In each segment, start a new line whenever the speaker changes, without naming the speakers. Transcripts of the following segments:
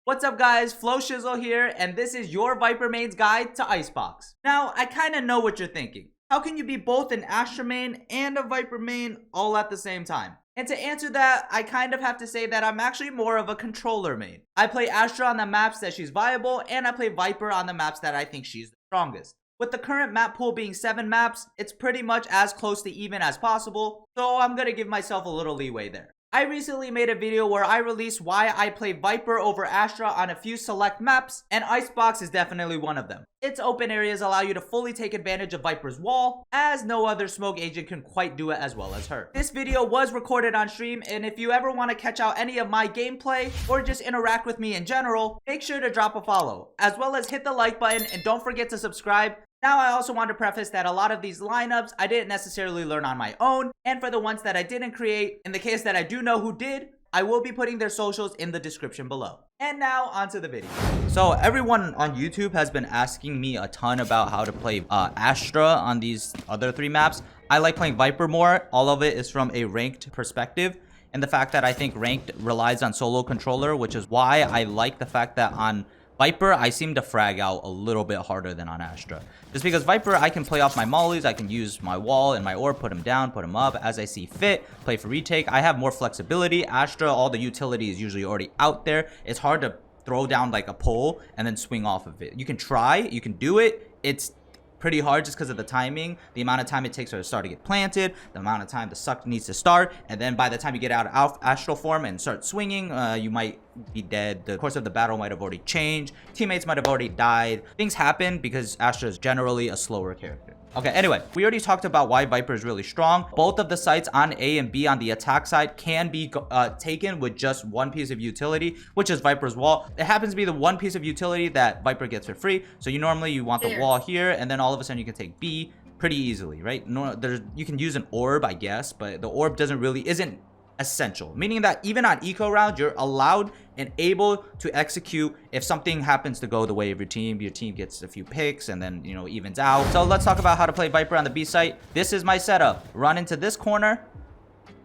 What's up guys, FLOWSHIZZLE here, and this is your Viper main's guide to ICEBOX. Now, I kinda know what you're thinking. How can you be both an Astra main and a Viper main all at the same time? And to answer that, I kind of have to say that I'm actually more of a controller main. I play Astra on the maps that she's viable, and I play Viper on the maps that I think she's the strongest. With the current map pool being 7 maps, it's pretty much as close to even as possible, so I'm gonna give myself a little leeway there. I recently made a video where I released why I play Viper over Astra on a few select maps, and ICEBOX is definitely one of them. Its open areas allow you to fully take advantage of Viper's wall, as no other smoke agent can quite do it as well as her. This video was recorded on stream, and if you ever want to catch out any of my gameplay, or just interact with me in general, make sure to drop a follow, as well as hit the like button, and don't forget to subscribe. Now, I also want to preface that a lot of these lineups I didn't necessarily learn on my own, and for the ones that I didn't create, in the case that I do know who did, I will be putting their socials in the description below. And now, onto the video. So, everyone on YouTube has been asking me a ton about how to play Astra on these other 3 maps. I like playing Viper more. All of it is from a ranked perspective, and the fact that I think ranked relies on solo controller, which is why I like the fact that on Viper, I seem to frag out a little bit harder than on Astra. Just because Viper, I can play off my mollies, I can use my wall and my orb, put them down, put them up as I see fit, play for retake. I have more flexibility. Astra, all the utility is usually already out there. It's hard to throw down like a pole and then swing off of it. You can try, you can do it. It's pretty hard just because of the timing, the amount of time it takes for the star to get planted, the amount of time the suck needs to start, and then by the time you get out of astral form and start swinging, you might be dead. The course of the battle might have already changed. Teammates might have already died. Things happen because Astra is generally a slower character. Okay, anyway, we already talked about why Viper is really strong. Both of the sites on A and B on the attack side can be taken with just one piece of utility, which is Viper's wall. It happens to be the one piece of utility that Viper gets for free. So you want the wall here, and then all of a sudden you can take B pretty easily, right? No, you can use an orb, I guess, but the orb isn't essential, meaning that even on eco rounds, you're allowed and able to execute if something happens to go the way of your team gets a few picks and then, you know, evens out. So let's talk about how to play Viper on the B site. This is my setup. Run into this corner.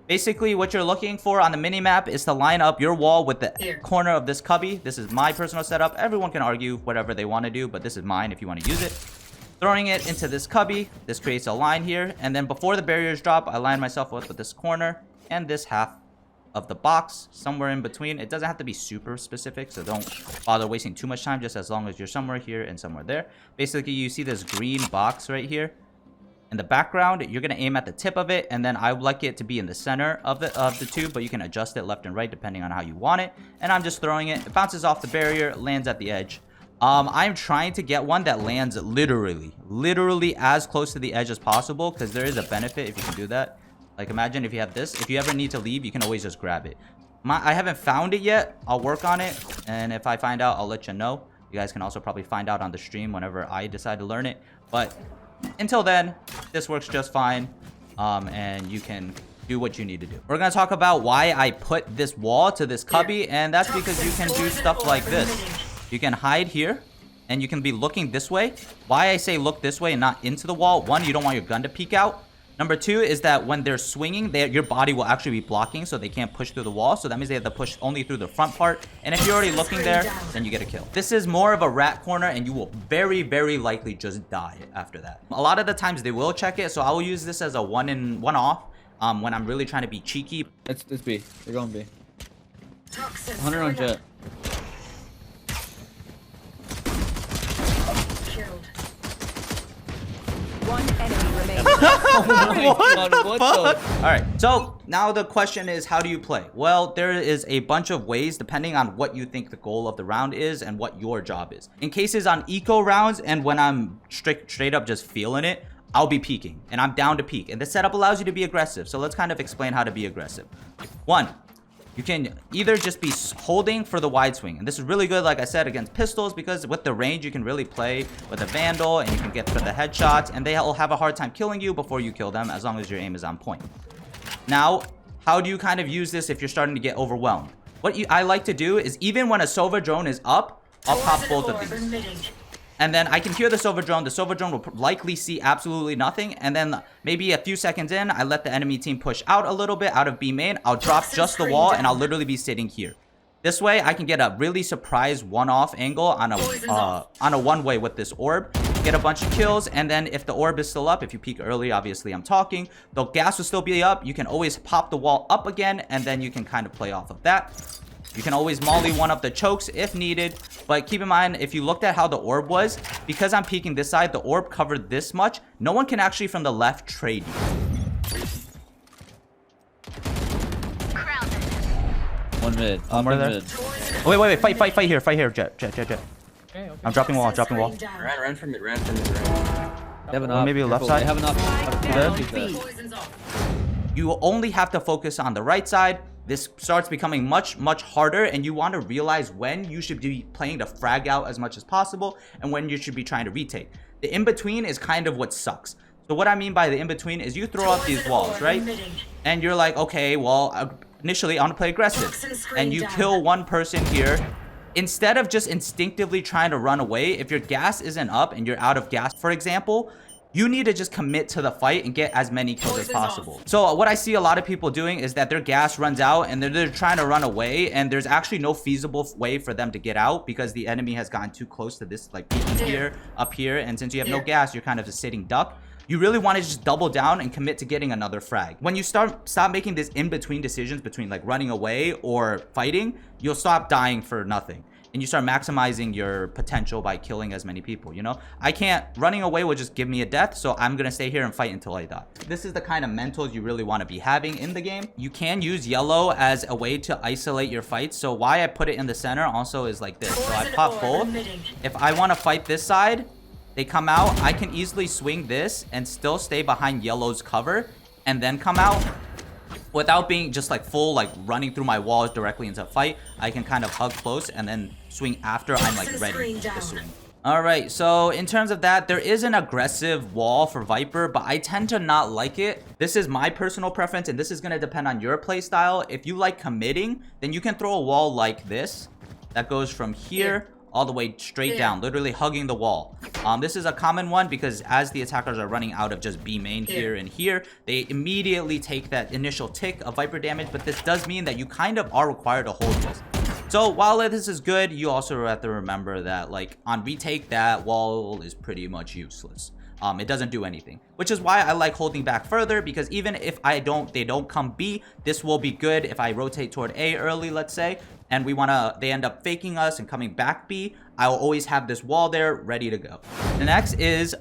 Basically, what you're looking for on the mini-map is to line up your wall with the corner of this cubby. This is my personal setup. Everyone can argue whatever they want to do, but this is mine if you want to use it. Throwing it into this cubby. This creates a line here, and then before the barriers drop, I line myself up with this corner and this half of the box, somewhere in between. It doesn't have to be super specific, so don't bother wasting too much time, just as long as you're somewhere here and somewhere there. Basically, you see this green box right here in the background. You're going to aim at the tip of it, and then I would like it to be in the center of the tube, but you can adjust it left and right depending on how you want it. And I'm just throwing it. It bounces off the barrier, lands at the edge. I'm trying to get one that lands literally as close to the edge as possible, because there is a benefit if you can do that. Like, imagine if you have this. If you ever need to leave, you can always just grab it. I haven't found it yet. I'll work on it. And if I find out, I'll let you know. You guys can also probably find out on the stream whenever I decide to learn it. But until then, this works just fine. And you can do what you need to do. We're going to talk about why I put this wall to this cubby. And that's because you can do stuff like this. You can hide here. And you can be looking this way. Why I say look this way and not into the wall. 1, you don't want your gun to peek out. Number 2 is that when they're swinging, your body will actually be blocking, so they can't push through the wall. So that means they have to push only through the front part. And if you're already looking there, then you get a kill. This is more of a rat corner, and you will very, very likely just die after that. A lot of the times they will check it, so I will use this as a one off when I'm really trying to be cheeky.
It's B. They're going B. 100 on jet.
One enemy remaining.
Alright, so now the question is, how do you play? Well, there is a bunch of ways depending on what you think the goal of the round is and what your job is. In cases on eco rounds and when I'm straight up just feeling it, I'll be peeking and I'm down to peek. And the setup allows you to be aggressive. So let's kind of explain how to be aggressive. 1, you can either just be holding for the wide swing. And this is really good, like I said, against pistols, because with the range, you can really play with a Vandal and you can get for the headshots, and they'll have a hard time killing you before you kill them, as long as your aim is on point. Now, how do you kind of use this if you're starting to get overwhelmed? What I like to do is, even when a Sova drone is up, I'll pop both of these. And then I can hear the Sova drone. The Sova drone will likely see absolutely nothing. And then maybe a few seconds in, I let the enemy team push out a little bit out of B main. I'll drop just the wall and I'll literally be sitting here. This way, I can get a really surprise one-off angle on a one-way with this orb, get a bunch of kills, and then if the orb is still up, if you peek early, obviously I'm talking, the gas will still be up. You can always pop the wall up again, and then you can kind of play off of that. You can always molly one of the chokes if needed, but keep in mind, if you looked at how the orb was, because I'm peeking this side, the orb covered this much, no one can actually from the left trade you.
One mid.
One more there.
Mid.
Oh, wait, fight here, Jet.
Okay.
I'm dropping wall.
Ran from it.
They have an op.
Maybe left
Careful.
side?
They have an op.
You only have to focus on the right side. This starts becoming much harder, and you want to realize when you should be playing to frag out as much as possible and when you should be trying to retake. The in-between is kind of what sucks. So what I mean by the in-between is you throw up these walls, right? And you're like, okay, well, initially I want to play aggressive. And you kill one person here. Instead of just instinctively trying to run away, if your gas isn't up and you're out of gas, for example, you need to just commit to the fight and get as many kills as possible. So what I see a lot of people doing is that their gas runs out and they're trying to run away, and there's actually no feasible way for them to get out because the enemy has gotten too close to this, like peeking here, up here, and since you have no gas, you're kind of just sitting duck. You really want to just double down and commit to getting another frag. When you stop making this in-between decisions between like running away or fighting, you'll stop dying for nothing. And you start maximizing your potential by killing as many people, you know? Running away will just give me a death, so I'm gonna stay here and fight until I die. This is the kind of mentals you really want to be having in the game. You can use yellow as a way to isolate your fights, so why I put it in the center also is like this. So I pop both. If I want to fight this side, they come out, I can easily swing this and still stay behind yellow's cover and then come out. Without being just like full, like running through my walls directly into a fight, I can kind of hug close and then swing after I'm like ready to swing. Alright, so in terms of that, there is an aggressive wall for Viper, but I tend to not like it. This is my personal preference, and this is going to depend on your play style. If you like committing, then you can throw a wall like this that goes from here all the way straight down, literally hugging the wall. This is a common one because as the attackers are running out of just B main here and here, they immediately take that initial tick of Viper damage, but this does mean that you kind of are required to hold this. So while this is good, you also have to remember that like on retake, that wall is pretty much useless. It doesn't do anything, which is why I like holding back further, because even if they don't come B, this will be good if I rotate toward A early, let's say, and they end up faking us and coming back B, I'll always have this wall there ready to go. The next is,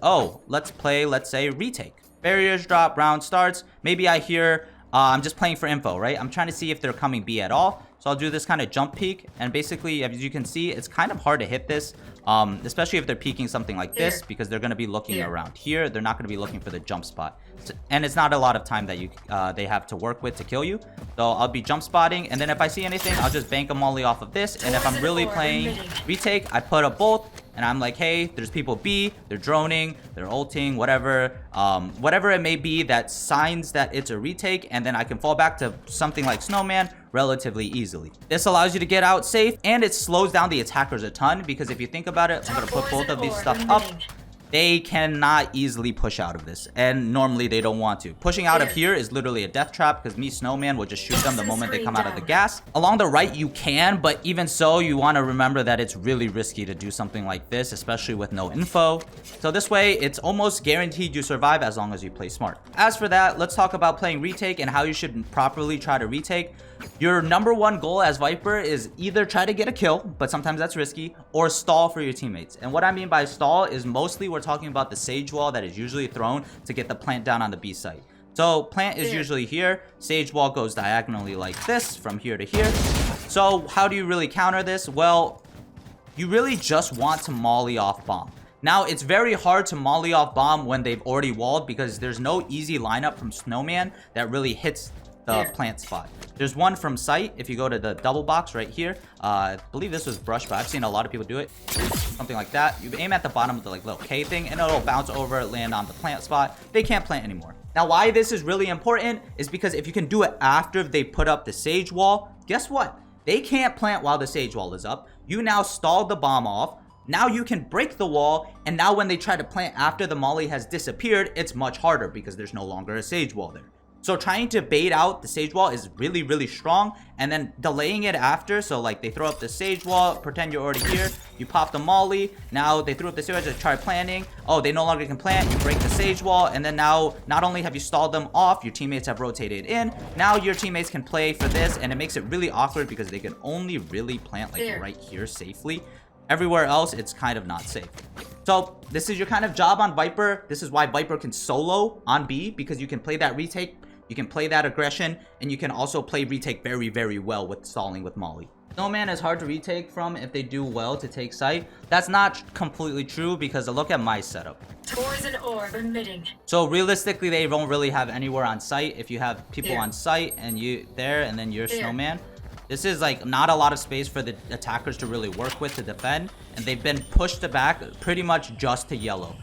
let's say retake. Barriers drop, round starts. Maybe I hear, I'm just playing for info, right? I'm trying to see if they're coming B at all. So I'll do this kind of jump peek, and basically, as you can see, it's kind of hard to hit this, especially if they're peeking something like this, because they're going to be looking around here. They're not going to be looking for the jump spot. So, and it's not a lot of time that they have to work with to kill you. So I'll be jump spotting, and then if I see anything, I'll just bank a molly off of this. And if I'm really playing retake, I put up both, and I'm like, hey, there's people B, they're droning, they're ulting, whatever it may be that signs that it's a retake, and then I can fall back to something like Snowman relatively easily. This allows you to get out safe, and it slows down the attackers a ton, because if you think about it, I'm gonna put both of these stuff up. They cannot easily push out of this, and normally they don't want to. Pushing out of here is literally a death trap, because me, Snowman, will just shoot them the moment they come out of the gas. Along the right, you can, but even so, you want to remember that it's really risky to do something like this, especially with no info. So this way, it's almost guaranteed you survive as long as you play smart. As for that, let's talk about playing retake and how you should properly try to retake. Your number one goal as Viper is either try to get a kill, but sometimes that's risky, or stall for your teammates. And what I mean by stall is mostly we're talking about the sage wall that is usually thrown to get the plant down on the B site. So plant is usually here, sage wall goes diagonally like this from here to here. So how do you really counter this? Well, you really just want to molly off bomb. Now, it's very hard to molly off bomb when they've already walled, because there's no easy lineup from Snowman that really hits the plant spot. There's one from sight. If you go to the double box right here, I believe this was brush, but I've seen a lot of people do it. Something like that. You aim at the bottom of the like little K thing, and it'll bounce over, land on the plant spot. They can't plant anymore. Now, why this is really important is because if you can do it after they put up the sage wall, guess what? They can't plant while the sage wall is up. You now stalled the bomb off. Now you can break the wall, and now when they try to plant after the molly has disappeared, it's much harder because there's no longer a sage wall there. So trying to bait out the sage wall is really, really strong. And then delaying it after. So like they throw up the sage wall, pretend you're already here. You pop the molly. Now they threw up the sage wall to try planning. Oh, they no longer can plant. You break the sage wall. And then now not only have you stalled them off, your teammates have rotated in. Now your teammates can play for this. And it makes it really awkward because they can only really plant like right here safely. Everywhere else, it's kind of not safe. So this is your kind of job on Viper. This is why Viper can solo on B, because you can play that retake, you can play that aggression, and you can also play retake very, very well with stalling with molly. Snowman is hard to retake from if they do well to take site. That's not completely true because look at my setup.
Towards an orb emitting.
So realistically, they don't really have anywhere on site. If you have people on site and you there and then you're Snowman, this is like not a lot of space for the attackers to really work with to defend. And they've been pushed back pretty much just to yellow.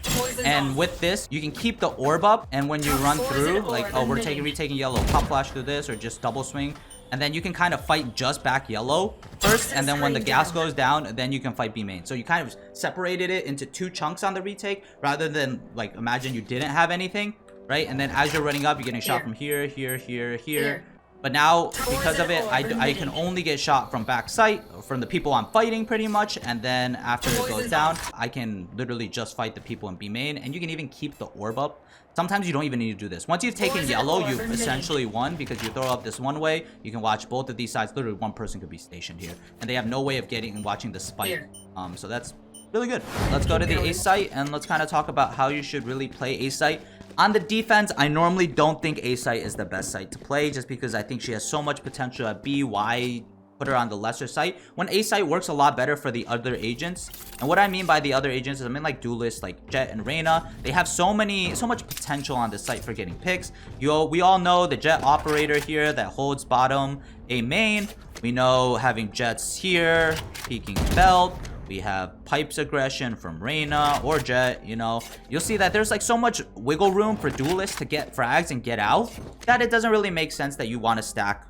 And with this, you can keep the orb up. And when you run through, like, oh, we're retaking yellow, pop flash through this or just double swing. And then you can kind of fight just back yellow first. And then when the gas goes down, then you can fight B main. So you kind of separated it into 2 chunks on the retake rather than like imagine you didn't have anything, right? And then as you're running up, you're getting shot from here, here, here, here. But now, because of it, I can only get shot from back sight, from the people I'm fighting pretty much. And then after it goes down, I can literally just fight the people in B main. And you can even keep the orb up. Sometimes you don't even need to do this. Once you've taken yellow, you've essentially won because you throw up this one way. You can watch both of these sides. Literally, one person could be stationed here. And they have no way of getting and watching the spike. So that's really good. Let's go to the A site and let's kind of talk about how you should really play A site. On the defense, I normally don't think A site is the best site to play just because I think she has so much potential at B. Why put her on the lesser site? When A site works a lot better for the other agents. And what I mean by the other agents is I mean like duelists like Jett and Reyna. They have so much potential on the site for getting picks. We all know the Jett operator here that holds bottom A main. We know having Jetts here, peeking belt. We have Pipes aggression from Reyna or Jett, you know. You'll see that there's like so much wiggle room for duelists to get frags and get out that it doesn't really make sense that you want to stack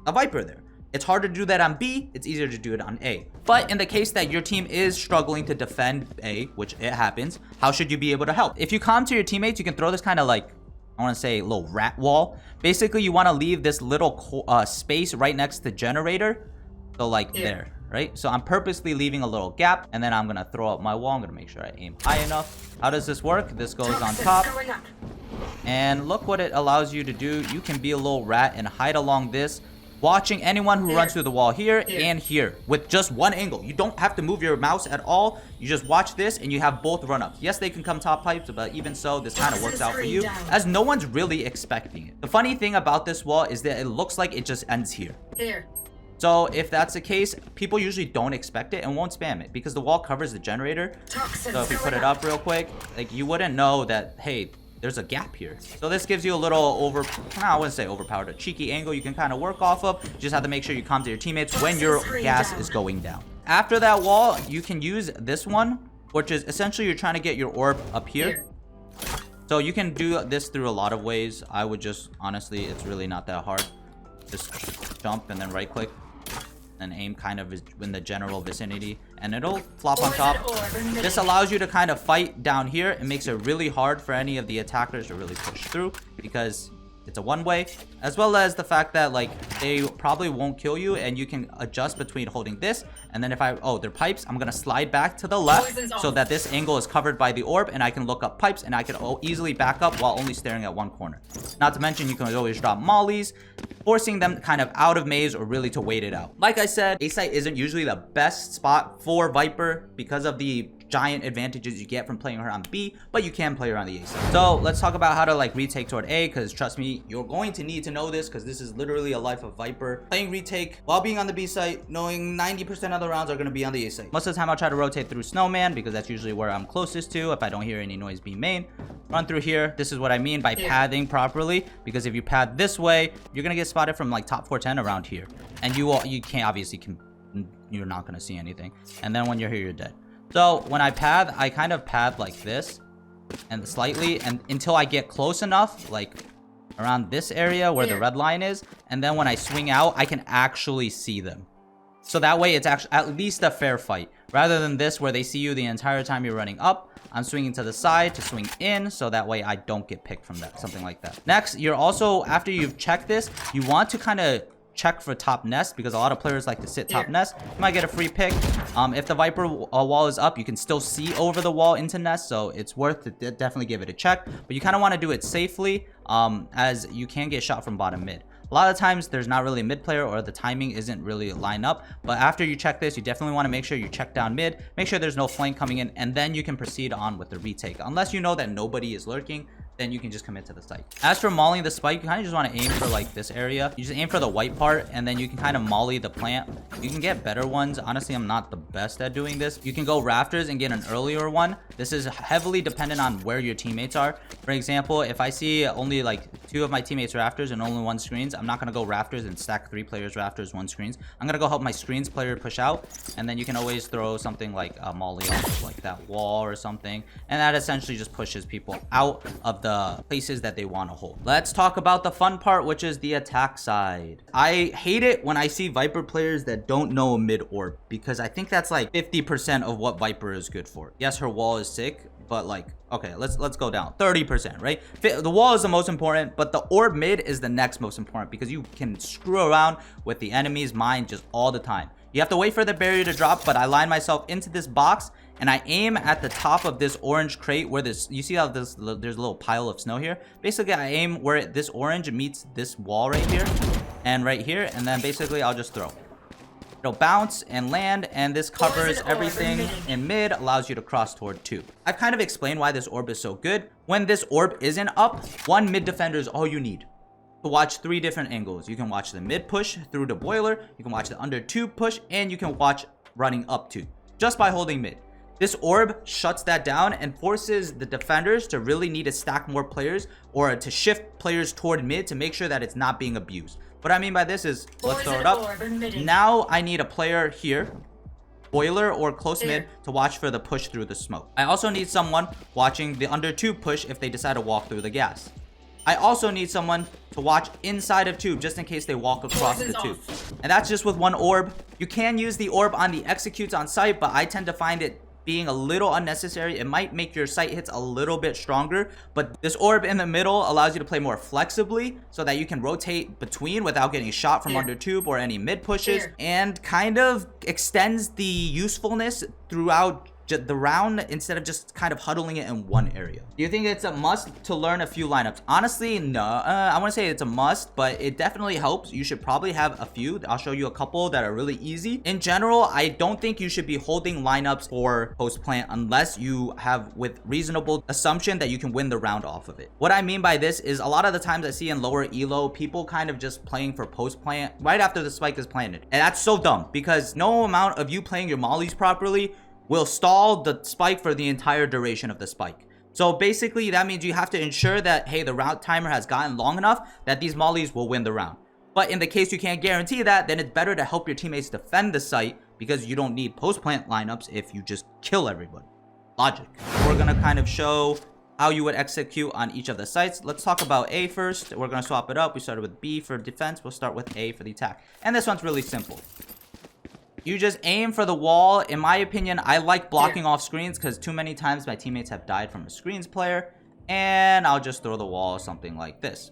a Viper there. It's harder to do that on B. It's easier to do it on A. But in the case that your team is struggling to defend A, which it happens, how should you be able to help? If you come to your teammates, you can throw this kind of like, I want to say a little rat wall. Basically, you want to leave this little space right next to generator. So like there. Right? So I'm purposely leaving a little gap and then I'm going to throw up my wall. I'm going to make sure I aim high enough. How does this work? This goes on top. And look what it allows you to do. You can be a little rat and hide along this, watching anyone who runs through the wall here and here with just one angle. You don't have to move your mouse at all. You just watch this and you have both run ups. Yes, they can come top pipes, but even so, this kind of works out for you as no one's really expecting it. The funny thing about this wall is that it looks like it just ends here. So if that's the case, people usually don't expect it and won't spam it because the wall covers the generator. So if we put it up real quick, like you wouldn't know that, hey, there's a gap here. So this gives you a little I wouldn't say overpowered, a cheeky angle you can kind of work off of. You just have to make sure you come to your teammates when your gas is going down. After that wall, you can use this one, which is essentially you're trying to get your orb up here. So you can do this through a lot of ways. I would just, honestly, it's really not that hard. Just jump and then right click. And aim kind of in the general vicinity and it'll flop on top. This allows you to kind of fight down here. It makes it really hard for any of the attackers to really push through because it's a one-way, as well as the fact that like they probably won't kill you and you can adjust between holding this and then if they're pipes, I'm gonna slide back to the left so that this angle is covered by the orb and I can look up pipes and I can easily back up while only staring at one corner. Not to mention you can always drop mollies, forcing them kind of out of maze or really to wait it out. Like I said, A site isn't usually the best spot for Viper because of the giant advantages you get from playing her on B, but you can play her on the A side. So let's talk about how to like retake toward A, because trust me, you're going to need to know this because this is literally a life of Viper. Playing retake while being on the B site, knowing 90% of the rounds are going to be on the A site. Most of the time I'll try to rotate through Snowman because that's usually where I'm closest to if I don't hear any noise B main. Run through here. This is what I mean by pathing properly, because if you pad this way, you're going to get spotted from like top 410 around here. And you can't obviously, you're not going to see anything. And then when you're here, you're dead. So when I path, I kind of path like this and slightly and until I get close enough, like around this area where the red line is. And then when I swing out, I can actually see them. So that way it's actually at least a fair fight. Rather than this where they see you the entire time you're running up. I'm swinging to the side to swing in, so that way I don't get picked from that, something like that. Next, you're also, after you've checked this, you want to kind of check for top nest, because a lot of players like to sit top nest. You might get a free pick. If the Viper wall is up, you can still see over the wall into nest, so it's worth to definitely give it a check. But you kind of want to do it safely, as you can get shot from bottom mid. A lot of times there's not really a mid player or the timing isn't really lined up, but after you check this, you definitely want to make sure you check down mid, make sure there's no flank coming in, and then you can proceed on with the retake. Unless you know that nobody is lurking, then you can just commit to the site. As for mauling the spike, you kind of just want to aim for like this area. You just aim for the white part, and then you can kind of molly the plant. You can get better ones. Honestly, I'm not the best at doing this. You can go rafters and get an earlier one. This is heavily dependent on where your teammates are. For example, if I see only like 2 of my teammates rafters and only 1 screens, I'm not going to go rafters and stack 3 players rafters, 1 screens. I'm going to go help my screens player push out, and then you can always throw something like a molly off of like that wall or something, and that essentially just pushes people out of the places that they want to hold. Let's talk about the fun part, which is the attack side. I hate it when I see Viper players that don't know a mid orb, because I think that's like 50% of what Viper is good for. Yes, her wall is sick, but like, okay, let's go down 30%, right? The wall is the most important, but the orb mid is the next most important, because you can screw around with the enemy's mind just all the time. You have to wait for the barrier to drop, but I line myself into this box and I aim at the top of this orange crate where this, you see how there's a little pile of snow here? Basically, I aim where this orange meets this wall right here and right here, and then basically I'll just throw. It'll bounce and land, and this covers everything in mid, allows you to cross toward 2. I've kind of explained why this orb is so good. When this orb isn't up, 1 mid defender is all you need to watch 3 different angles. You can watch the mid push through the boiler, you can watch the under 2 push, and you can watch running up 2 just by holding mid. This orb shuts that down and forces the defenders to really need to stack more players or to shift players toward mid to make sure that it's not being abused. What I mean by this is, let's throw it up. Now I need a player here, boiler or close mid, to watch for the push through the smoke. I also need someone watching the under 2 push if they decide to walk through the gas. I also need someone to watch inside of tube just in case they walk across the tube. And that's just with 1 orb. You can use the orb on the executes on site, but I tend to find it being a little unnecessary. It might make your sight hits a little bit stronger, but this orb in the middle allows you to play more flexibly so that you can rotate between without getting shot from under tube or any mid pushes, and kind of extends the usefulness throughout the round instead of just kind of huddling it in one area. Do you think it's a must to learn a few lineups? Honestly, no. I want to say it's a must, but it definitely helps. You should probably have a few. I'll show you a couple that are really easy. In general, I don't think you should be holding lineups for post plant unless you have with reasonable assumption that you can win the round off of it. What I mean by this is a lot of the times I see in lower elo, people kind of just playing for post plant right after the spike is planted. And that's so dumb, because no amount of you playing your mollies properly will stall the spike for the entire duration of the spike. So basically that means you have to ensure that, hey, the round timer has gotten long enough that these mollies will win the round. But in the case you can't guarantee that, then it's better to help your teammates defend the site, because you don't need post plant lineups if you just kill everybody. Logic. We're gonna kind of show how you would execute on each of the sites. Let's talk about A first. We're gonna swap it up. We started with B for defense. We'll start with A for the attack. And this one's really simple. You just aim for the wall. In my opinion, I like blocking off screens because too many times my teammates have died from a screens player. And I'll just throw the wall something like this.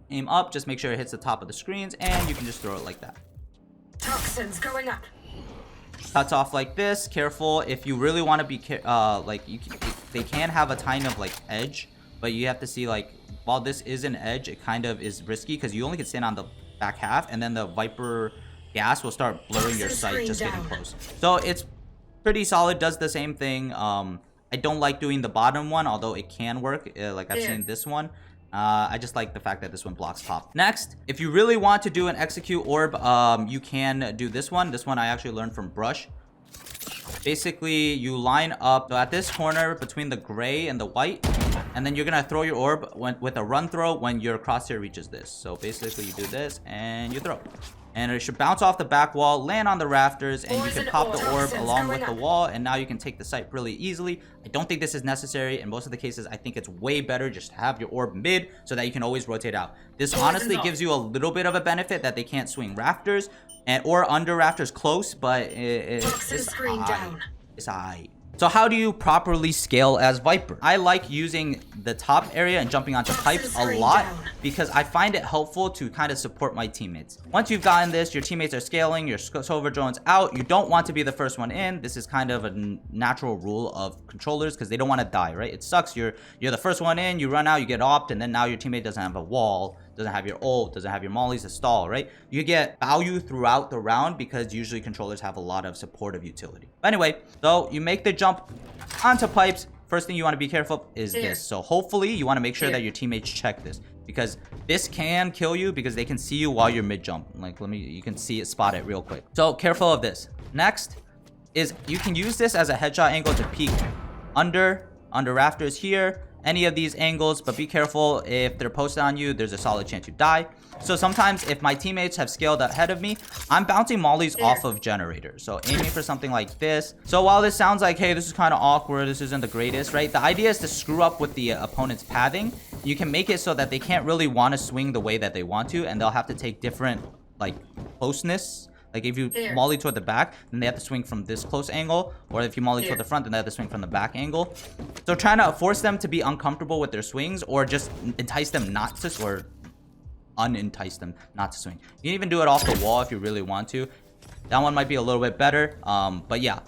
Aim up, just make sure it hits the top of the screens, and you can just throw it like that.
Toxins going up.
Cuts off like this. Careful if you really want to be they can have a kind of like edge, but you have to see, like, while this is an edge, it kind of is risky because you only can stand on the back half, and then the Viper gas will start blurring your sight just getting close. So it's pretty solid, does the same thing. I don't like doing the bottom one, although it can work, like I've seen this one. I just like the fact that this one blocks top. Next, if you really want to do an execute orb, you can do this one. This one I actually learned from Brush. Basically, you line up at this corner between the gray and the white, and then you're gonna throw your orb with a run throw when your crosshair reaches this. So basically you do this and you throw. And it should bounce off the back wall, land on the rafters, and you can pop the orb along with the wall, and now you can take the site really easily. I don't think this is necessary. In most of the cases, I think it's way better just to have your orb mid so that you can always rotate out. This honestly gives you a little bit of a benefit that they can't swing rafters, and or under rafters close, but
Toxin
it's
screen down.
It's aight. So how do you properly scale as Viper? I like using the top area and jumping onto pipes a lot because I find it helpful to kind of support my teammates. Once you've gotten this, your teammates are scaling, your Sova drone's out. You don't want to be the first one in. This is kind of a natural rule of controllers because they don't want to die, right? It sucks. You're the first one in, you run out, you get opt, and then now your teammate doesn't have a wall, doesn't have your ult, doesn't have your mollies to stall, right? You get value throughout the round because usually controllers have a lot of supportive utility. But anyway, so you make the jump onto pipes. First thing you want to be careful of is this. So hopefully you want to make sure that your teammates check this because this can kill you because they can see you while you're mid jump. Like you can see it, spot it real quick. So careful of this. Next is you can use this as a headshot angle to peek under rafters here, any of these angles, but be careful if they're posted on you, there's a solid chance you die. So sometimes if my teammates have scaled ahead of me, I'm bouncing mollies off of generators. So aiming for something like this. So while this sounds like, hey, this is kind of awkward, this isn't the greatest, right? The idea is to screw up with the opponent's pathing. You can make it so that they can't really want to swing the way that they want to, and they'll have to take different like closeness. Like if you molly toward the back, then they have to swing from this close angle. Or if you molly toward the front, then they have to swing from the back angle. So trying to force them to be uncomfortable with their swings or just entice them not to, or unentice them not to swing. You can even do it off the wall if you really want to. That one might be a little bit better. But yeah,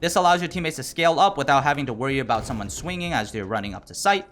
this allows your teammates to scale up without having to worry about someone swinging as they're running up to site.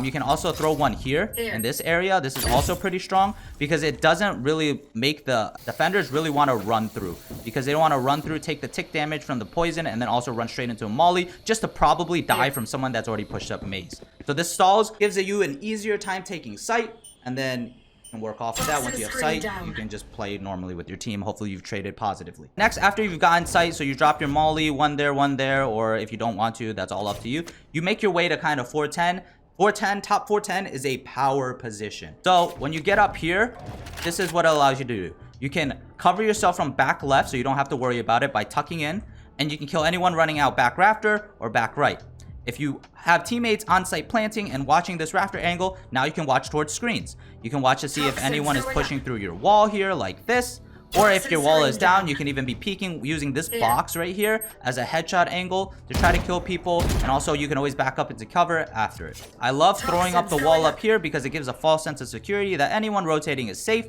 You can also throw one here in this area. This is also pretty strong because it doesn't really make the defenders really want to run through because they don't want to run through, take the tick damage from the poison, and then also run straight into a molly just to probably die from someone that's already pushed up maze. So this stalls gives you an easier time taking sight, and then you can work off of that. Once you have sight, you can just play normally with your team. Hopefully you've traded positively. Next, after you've gotten sight, so you drop your molly, one there, or if you don't want to, that's all up to you. You make your way to kind of 410. 410, top 410 is a power position. So when you get up here, this is what it allows you to do. You can cover yourself from back left so you don't have to worry about it by tucking in, and you can kill anyone running out back rafter or back right. If you have teammates on site planting and watching this rafter angle, now you can watch towards screens. You can watch to see if anyone is pushing through your wall here like this. Or if your wall is down, you can even be peeking using this box right here as a headshot angle to try to kill people. And also you can always back up into cover after it. I love throwing up the wall up here because it gives a false sense of security that anyone rotating is safe.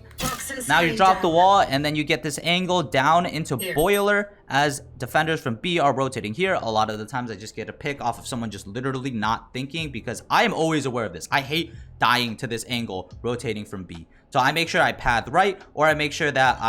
Now you drop the wall and then you get this angle down into boiler as defenders from B are rotating here. A lot of the times I just get a pick off of someone just literally not thinking because I am always aware of this. I hate dying to this angle rotating from B. So I make sure I path right, or I make sure that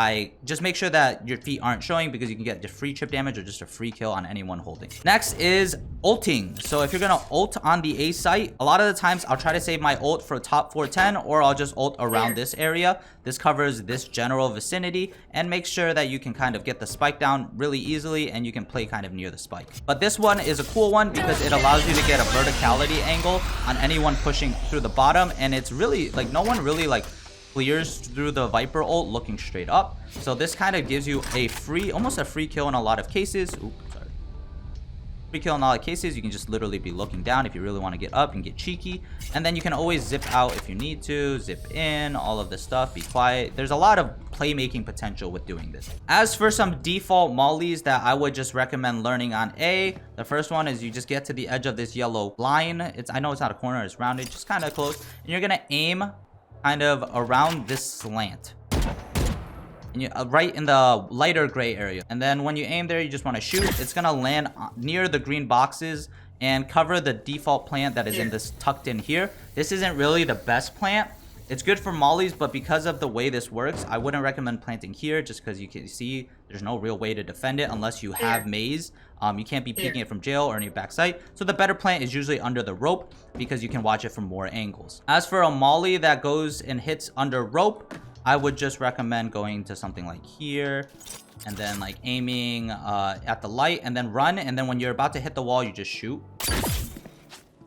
make sure that your feet aren't showing because you can get just free chip damage or just a free kill on anyone holding. Next is ulting. So if you're gonna ult on the A site, a lot of the times I'll try to save my ult for top 410, or I'll just ult around this area. This covers this general vicinity and makes sure that you can kind of get the spike down really easily and you can play kind of near the spike. But this one is a cool one because it allows you to get a verticality angle on anyone pushing through the bottom, and it's really like no one really like clears through the Viper ult looking straight up. So this kind of gives you a free, almost a free kill in a lot of cases. Oops, sorry. Free kill in a lot of cases. You can just literally be looking down if you really want to get up and get cheeky. And then you can always zip out if you need to, zip in, all of this stuff, be quiet. There's a lot of playmaking potential with doing this. As for some default mollies that I would just recommend learning on A, the first one is you just get to the edge of this yellow line. I know it's not a corner, it's rounded, just kind of close. And you're going to aim kind of around this slant, and you right in the lighter gray area, and then when you aim there you just want to shoot. It's gonna land near the green boxes and cover the default plant that is in this tucked in here. This isn't really the best plant. It's good for mollies, but because of the way this works, I wouldn't recommend planting here just because you can see there's no real way to defend it unless you have maze. You can't be peeking it from jail or any backside. So the better plant is usually under the rope because you can watch it from more angles. As for a molly that goes and hits under rope, I would just recommend going to something like here and then like aiming at the light and then run. And then when you're about to hit the wall, you just shoot.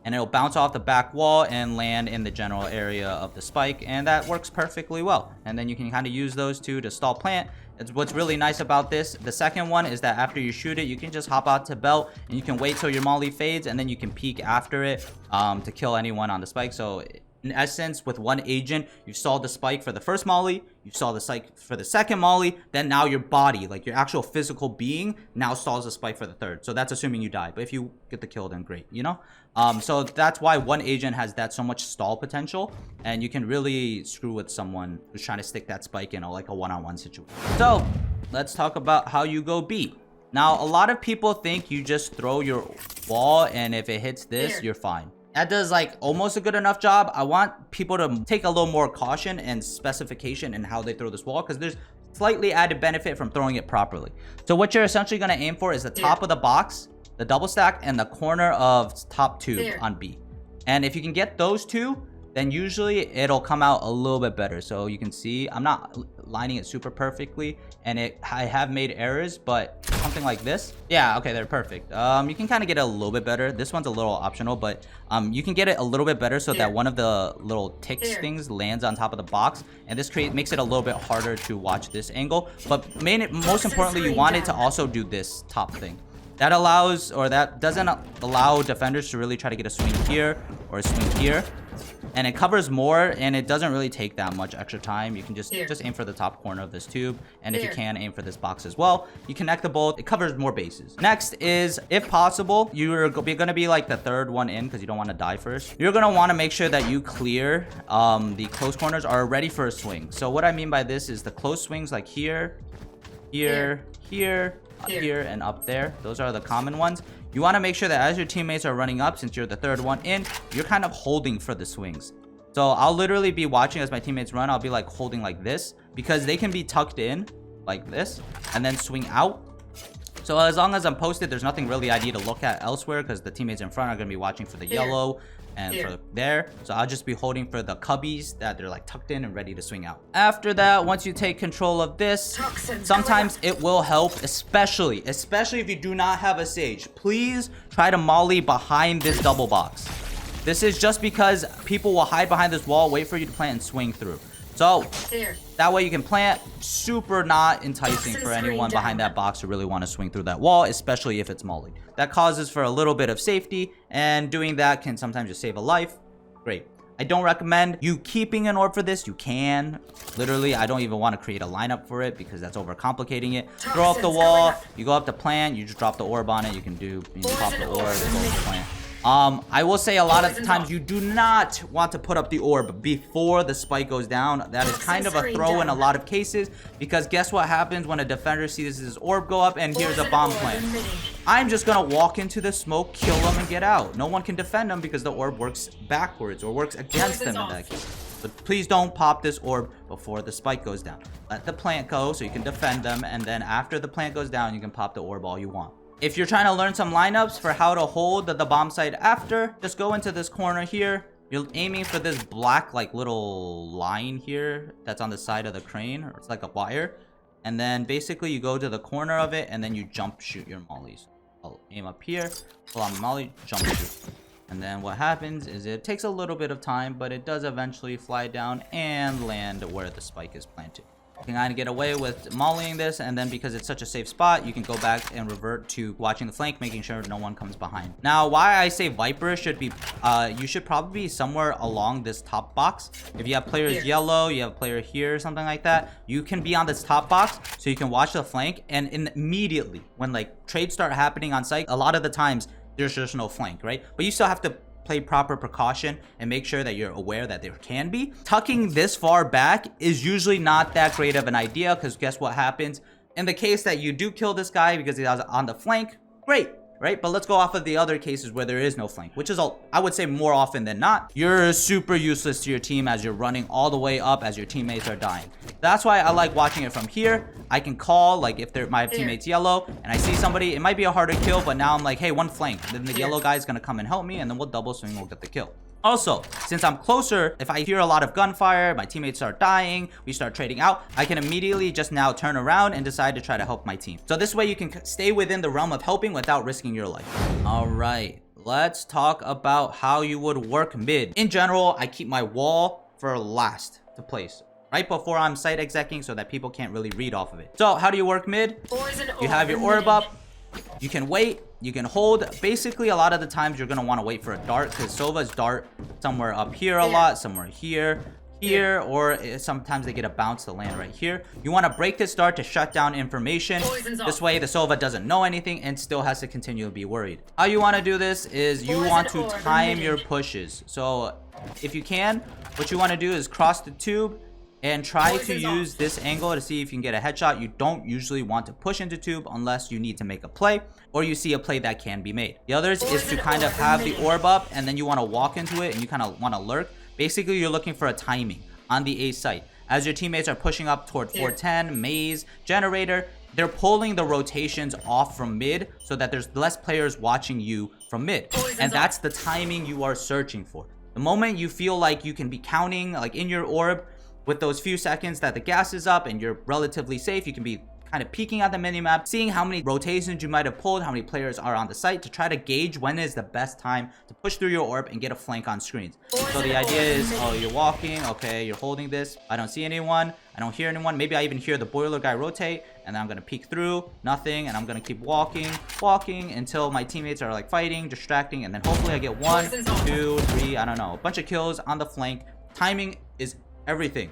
And it'll bounce off the back wall and land in the general area of the spike, and that works perfectly well. And then you can kind of use those two to stall plant. It's what's really nice about this. The second one is that after you shoot it, you can just hop out to belt and you can wait till your molly fades and then you can peek after it to kill anyone on the spike. So In essence, with one agent, you saw the spike for the first molly, you saw the spike for the second molly, then now your body, like your actual physical being, now stalls the spike for the third. So that's assuming you die. But if you get the kill, then great, you know? So that's why one agent has that so much stall potential, and you can really screw with someone who's trying to stick that spike in like a one-on-one situation. So let's talk about how you go B. Now, a lot of people think you just throw your wall, and if it hits this, you're fine. That does like almost a good enough job. I want people to take a little more caution and specification in how they throw this wall, because there's slightly added benefit from throwing it properly. So what you're essentially going to aim for is the top of the box, the double stack, and the corner of top tube on B. And if you can get those two, then usually it'll come out a little bit better. So you can see I'm not lining it super perfectly, and I have made errors, but something like this, yeah, okay, they're perfect. You can kind of get it a little bit better. This one's a little optional, but you can get it a little bit better so that one of the little ticks things lands on top of the box, and this makes it a little bit harder to watch this angle. But most importantly, you want it to also do this top thing. That allows, or that doesn't allow defenders to really try to get a swing here or a swing here. And it covers more, and it doesn't really take that much extra time. You can just aim for the top corner of this tube, and if you can, aim for this box as well. You connect the both. It covers more bases. Next is, if possible, you're going to be like the third one in because you don't want to die first. You're going to want to make sure that you clear the close corners are ready for a swing. So what I mean by this is the close swings like here, here, here, here, and up there. Those are the common ones. You want to make sure that as your teammates are running up, since you're the third one in, you're kind of holding for the swings. So I'll literally be watching as my teammates run. I'll be like holding like this, because they can be tucked in like this and then swing out. So as long as I'm posted, there's nothing really I need to look at elsewhere, because the teammates in front are going to be watching for the yellow and for there. So I'll just be holding for the cubbies that they're like tucked in and ready to swing out. After that, once you take control of this, sometimes it will help, especially if you do not have a sage. Please try to molly behind this double box. This is just because people will hide behind this wall, wait for you to plant and swing through. So that way you can plant. Super not enticing for anyone behind that box to really want to swing through that wall, especially if it's mollied. That causes for a little bit of safety, and doing that can sometimes just save a life. Great. I don't recommend you keeping an orb for this. You can. Literally, I don't even want to create a lineup for it because that's overcomplicating it. Throw up the wall. You go up to plant. You just drop the orb on it. You can pop the orb, go up to plant. I will say a lot of the times you do not want to put up the orb before the spike goes down. That is kind of a throw in a lot of cases, because guess what happens when a defender sees his orb go up and here's a bomb plant? I'm just gonna walk into the smoke, kill them, and get out. No one can defend them because the orb works backwards or works against them in that case. But please don't pop this orb before the spike goes down. Let the plant go so you can defend them, and then after the plant goes down, you can pop the orb all you want. If you're trying to learn some lineups for how to hold the bomb site after, just go into this corner here. You're aiming for this black like little line here that's on the side of the crane. It's like a wire. And then basically you go to the corner of it, and then you jump shoot your mollies. I'll aim up here, pull on molly, jump shoot. And then what happens is it takes a little bit of time, but it does eventually fly down and land where the spike is planted. You can kind of get away with mollying this, and then because it's such a safe spot, you can go back and revert to watching the flank, making sure no one comes behind. Now, why I say Viper should be, you should probably be somewhere along this top box. If you have players yellow, you have a player here or something like that, you can be on this top box so you can watch the flank, and immediately when like trades start happening on site, a lot of the times there's just no flank, right? But you still have to play proper precaution and make sure that you're aware that there can be. Tucking this far back is usually not that great of an idea, because guess what happens? In the case that you do kill this guy because he's on the flank, great, right? But let's go off of the other cases where there is no flank, which is all, I would say more often than not. You're super useless to your team as you're running all the way up as your teammates are dying. That's why I like watching it from here. I can call, like if my teammate's yellow and I see somebody, it might be a harder kill, but now I'm like, hey, one flank. Then the yellow guy is going to come and help me, and then we'll double swing, we'll get the kill. Also, since I'm closer, if I hear a lot of gunfire, my teammates start dying, we start trading out, I can immediately just now turn around and decide to try to help my team. So this way you can stay within the realm of helping without risking your life. All right, let's talk about how you would work mid. In general, I keep my wall for last to place, right before I'm site execing, so that people can't really read off of it. So how do you work mid? You have your orb up, You can wait, you can hold. Basically, a lot of the times you're gonna want to wait for a dart because Sova's dart somewhere up here a lot, somewhere here, or sometimes they get a bounce to land right here. You want to break this dart to shut down information. This way the Sova doesn't know anything and still has to continue to be worried. How you want to do this is you want to time your pushes. So if you can, what you want to do is cross the tube and try to use this angle to see if you can get a headshot. You don't usually want to push into tube unless you need to make a play or you see a play that can be made. The others is to kind of have the orb up and then you want to walk into it and you kind of want to lurk. Basically, you're looking for a timing on the A site. As your teammates are pushing up toward 410, maze, generator, they're pulling the rotations off from mid so that there's less players watching you from mid. And that's the timing you are searching for. The moment you feel like you can be counting like in your orb with those few seconds that the gas is up and you're relatively safe, you can be kind of peeking at the minimap, seeing how many rotations you might have pulled, how many players are on the site to try to gauge when is the best time to push through your orb and get a flank on screens. So the idea is, oh, you're walking, okay, you're holding this. I don't see anyone. I don't hear anyone. Maybe I even hear the boiler guy rotate and then I'm going to peek through, nothing, and I'm going to keep walking until my teammates are like fighting, distracting, and then hopefully I get 1, 2, 3, I don't know, a bunch of kills on the flank. Timing is everything.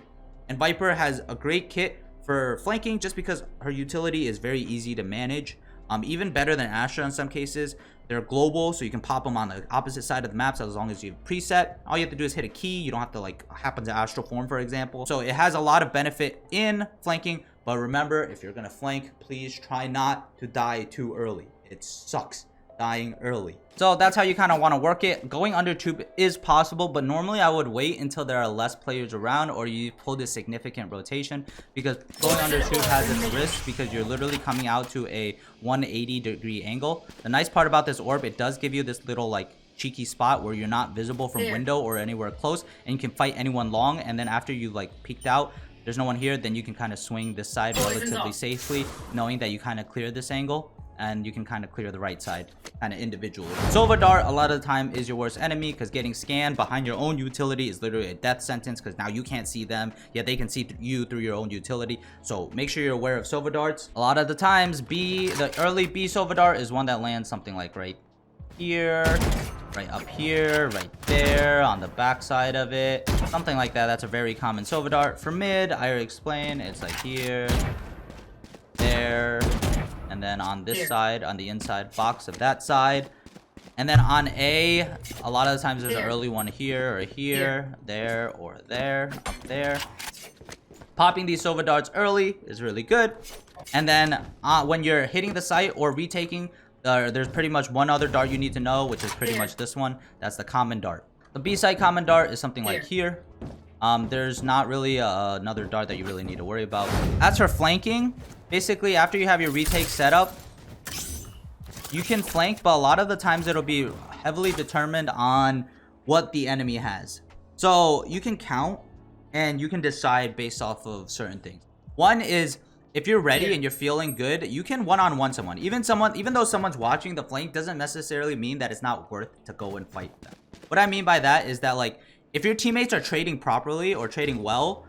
And Viper has a great kit for flanking just because her utility is very easy to manage. Even better than Astra in some cases. They're global, so you can pop them on the opposite side of the maps as long as you have preset. All you have to do is hit a key. You don't have to like happen to Astral form, for example. So it has a lot of benefit in flanking. But remember, if you're gonna flank, please try not to die too early. It sucks dying early. So that's how you kind of want to work it. Going under tube is possible, but normally I would wait until there are less players around or you pull this significant rotation, because going under tube has its risks because you're literally coming out to a 180-degree angle. The nice part about this orb, it does give you this little like cheeky spot where you're not visible from window or anywhere close and you can fight anyone long, and then after you like peeked out, there's no one here, then you can kind of swing this side relatively safely, knowing that you kind of cleared this angle. And you can kind of clear the right side kind of individually. Sova dart a lot of the time is your worst enemy because getting scanned behind your own utility is literally a death sentence because now you can't see them, yet they can see you through your own utility. So make sure you're aware of Sova darts. A lot of the times the early B Sova dart is one that lands something like right here, right up here, right there on the back side of it, something like that. That's a very common Sova dart. For mid, I already explained, it's like here, there, and then on this side, on the inside box of that side. And then on A, a lot of the times there's an early one here or here, there or there, up there. Popping these Sova darts early is really good. And then when you're hitting the site or retaking, there's pretty much one other dart you need to know, which is pretty much this one. That's the common dart. The B site common dart is something like here. There's not really another dart that you really need to worry about. As for flanking, basically after you have your retake set up, you can flank, but a lot of the times it'll be heavily determined on what the enemy has. So you can count and you can decide based off of certain things. One is, if you're ready and you're feeling good, you can one-on-one someone. Even though someone's watching the flank doesn't necessarily mean that it's not worth to go and fight them. What I mean by that is that, like, if your teammates are trading properly or trading well,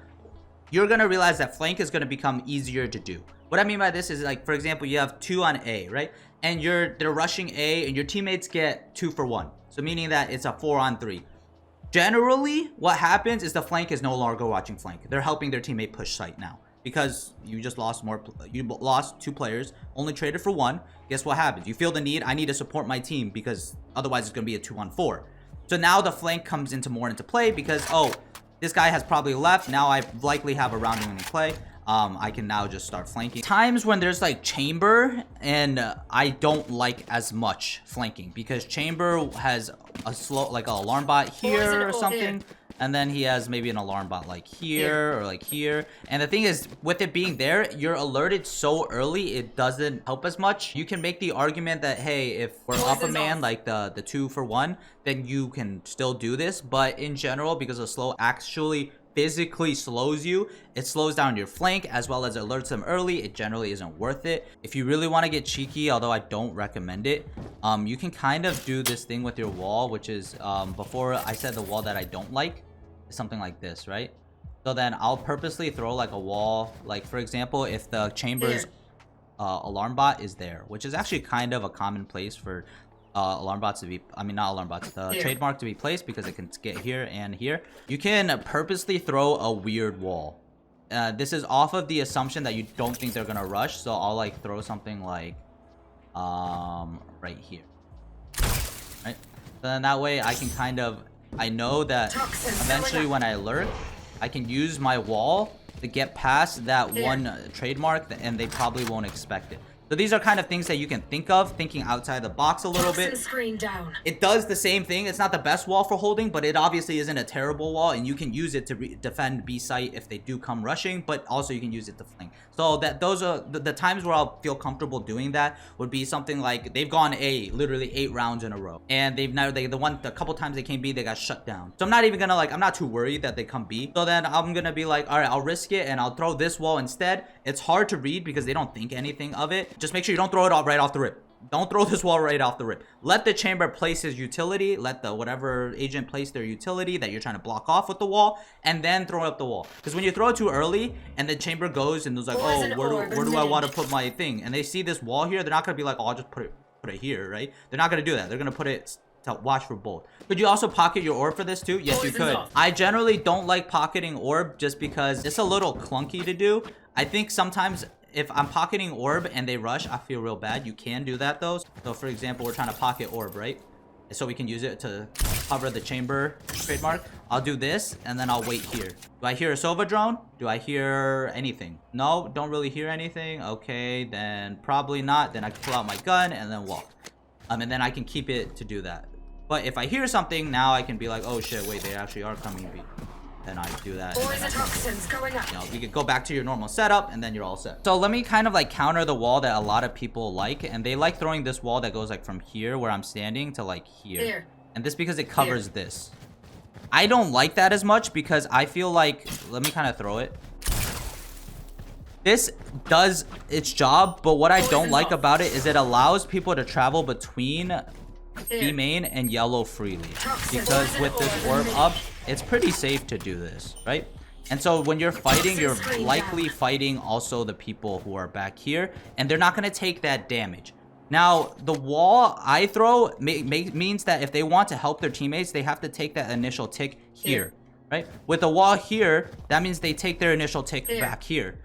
you're gonna realize that flank is gonna become easier to do. What I mean by this is, like, for example, you have 2 on A, right? And they're rushing A and your teammates get 2 for 1. So meaning that it's a 4 on 3. Generally, what happens is the flank is no longer watching flank. They're helping their teammate push site now. Because you just lost you lost 2 players, only traded for 1. Guess what happens? You feel the need, I need to support my team because otherwise it's gonna be a 2 on 4. So now the flank comes more into play because, oh, this guy has probably left. Now I likely have a round winning play. I can now just start flanking. Times when there's like chamber, and I don't like as much flanking because chamber has a slow, like an alarm bot here or something. And then he has maybe an alarm bot like here or like here. And the thing is, with it being there, you're alerted so early, it doesn't help as much. You can make the argument that, hey, if we're up a man, like the 2 for 1, then you can still do this. But in general, because of slow actually physically slows you, it slows down your flank as well as alerts them early. It generally isn't worth it. If you really want to get cheeky, although I don't recommend it, you can kind of do this thing with your wall, which is before I said the wall that I don't like, something like this, right? So then I'll purposely throw like a wall, like for example, if the chamber's alarm bot is there, which is actually kind of a common place for alarm bots to be, I mean not alarm bots, the trademark to be placed, because it can get here and here. You can purposely throw a weird wall. This is off of the assumption that you don't think they're gonna rush, so I'll like throw something like right here, right? So then that way I can kind of, I know that eventually when I lurk, I can use my wall to get past that one trademark, and they probably won't expect it. So these are kind of things that you can think of, thinking outside the box a little bit.
Screen down.
It does the same thing. It's not the best wall for holding, but it obviously isn't a terrible wall, and you can use it to defend B site if they do come rushing, but also you can use it to flank. So that those are the times where I'll feel comfortable doing that would be something like they've gone A literally 8 rounds in a row, and they've now the couple times they came B, they got shut down. So I'm not even gonna like, I'm not too worried that they come B. So then I'm gonna be like, all right, I'll risk it and I'll throw this wall instead. It's hard to read because they don't think anything of it. Just make sure you don't throw it off right off the rip. Don't throw this wall right off the rip. Let the chamber place his utility. Let the whatever agent place their utility that you're trying to block off with the wall, and then throw up the wall. Because when you throw it too early and the chamber goes and there's like, oh, where do I want to put my thing? And they see this wall here, they're not gonna be like, oh, I'll just put it here, right? They're not gonna do that. They're gonna put it to watch for both. Could you also pocket your orb for this too? Yes, you could. I generally don't like pocketing orb just because it's a little clunky to do. I think sometimes if I'm pocketing orb and they rush, I feel real bad. You can do that though. So for example, we're trying to pocket orb, right? So we can use it to cover the chamber trademark. I'll do this and then I'll wait here. Do I hear a Sova drone? Do I hear anything? No, don't really hear anything. Okay, then probably not. Then I can pull out my gun and then walk. And then I can keep it to do that. But if I hear something, now I can be like, oh shit, wait, they actually are coming B. Then I do that.
Toxins going up.
You know, you could go back to your normal setup and then you're all set. So let me kind of like counter the wall that a lot of people like, and they like throwing this wall that goes like from here where I'm standing to like here. And this because it covers this. I don't like that as much because I feel like, let me kind of throw it. This does its job, but what I don't like about it is it allows people to travel between B main and yellow freely. Because with this orb up, it's pretty safe to do this, right? And so when you're fighting, you're likely fighting also the people who are back here, and they're not going to take that damage. Now, the wall I throw means that if they want to help their teammates, they have to take that initial tick here, right? With the wall here, that means they take their initial tick back here,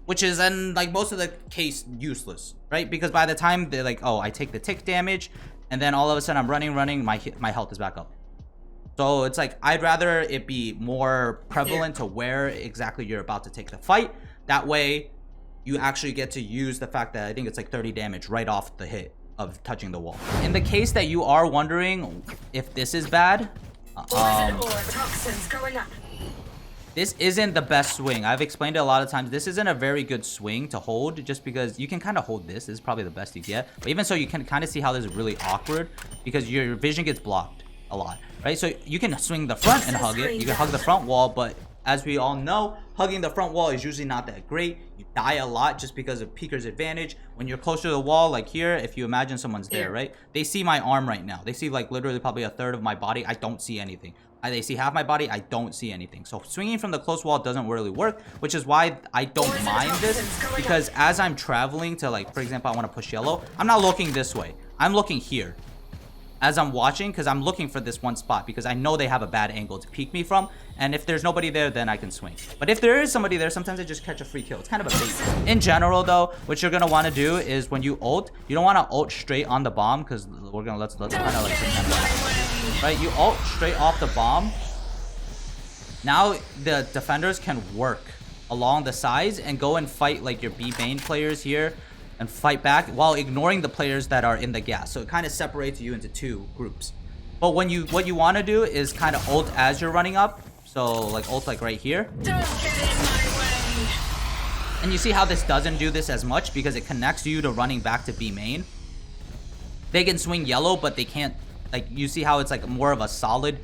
which is in like most of the case useless, right? Because by the time they're like, oh, I take the tick damage, and then all of a sudden I'm running, my health is back up. So it's like, I'd rather it be more prevalent to where exactly you're about to take the fight. That way, you actually get to use the fact that I think it's like 30 damage right off the hit of touching the wall. In the case that you are wondering if this is bad,
toxins going up.
this isn't the best swing. I've explained it a lot of times. This isn't a very good swing to hold just because you can kind of hold this. This is probably the best you get. But even so, you can kind of see how this is really awkward because your vision gets blocked a lot, right? So you can swing the front and hug it. You can hug the front wall, but as we all know, hugging the front wall is usually not that great. You die a lot just because of peeker's advantage. When you're closer to the wall, like here, if you imagine someone's there, right? They see my arm right now. They see like literally probably a third of my body. I don't see anything. They see half my body. I don't see anything. So swinging from the close wall doesn't really work, which is why I don't mind this, because as I'm traveling to, like, for example, I want to push yellow, I'm not looking this way. I'm looking here as I'm watching, because I'm looking for this one spot because I know they have a bad angle to peek me from, and if there's nobody there, then I can swing. But if there is somebody there, sometimes I just catch a free kill. It's kind of a bait. In general though, what you're gonna want to do is when you ult, you don't want to ult straight on the bomb, because we're gonna let's kind of like pretend that, right? You ult straight off the bomb. Now the defenders can work along the sides and go and fight like your B main players here and fight back while ignoring the players that are in the gas. So it kind of separates you into two groups. But when what you want to do is kind of ult as you're running up. So like ult like right here.
Don't get in my way.
And you see how this doesn't do this as much because it connects you to running back to B main. They can swing yellow, but they can't, like, you see how it's like more of a solid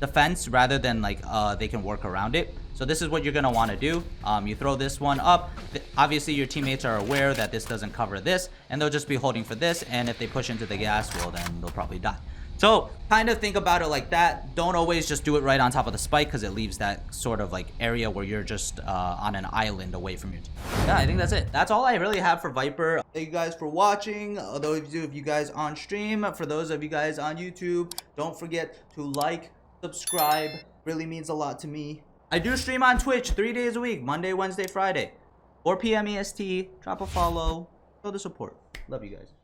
defense rather than like they can work around it. So this is what you're going to want to do. You throw this one up. Obviously, your teammates are aware that this doesn't cover this, and they'll just be holding for this. And if they push into the gas, well, then they'll probably die. So kind of think about it like that. Don't always just do it right on top of the spike because it leaves that sort of like area where you're just on an island away from your team. Yeah, I think that's it. That's all I really have for Viper. Thank you guys for watching. Those of you guys on stream, for those of you guys on YouTube, don't forget to like, subscribe. Really means a lot to me. I do stream on Twitch 3 days a week, Monday, Wednesday, Friday. 4 p.m. EST. Drop a follow. Show the support. Love you guys.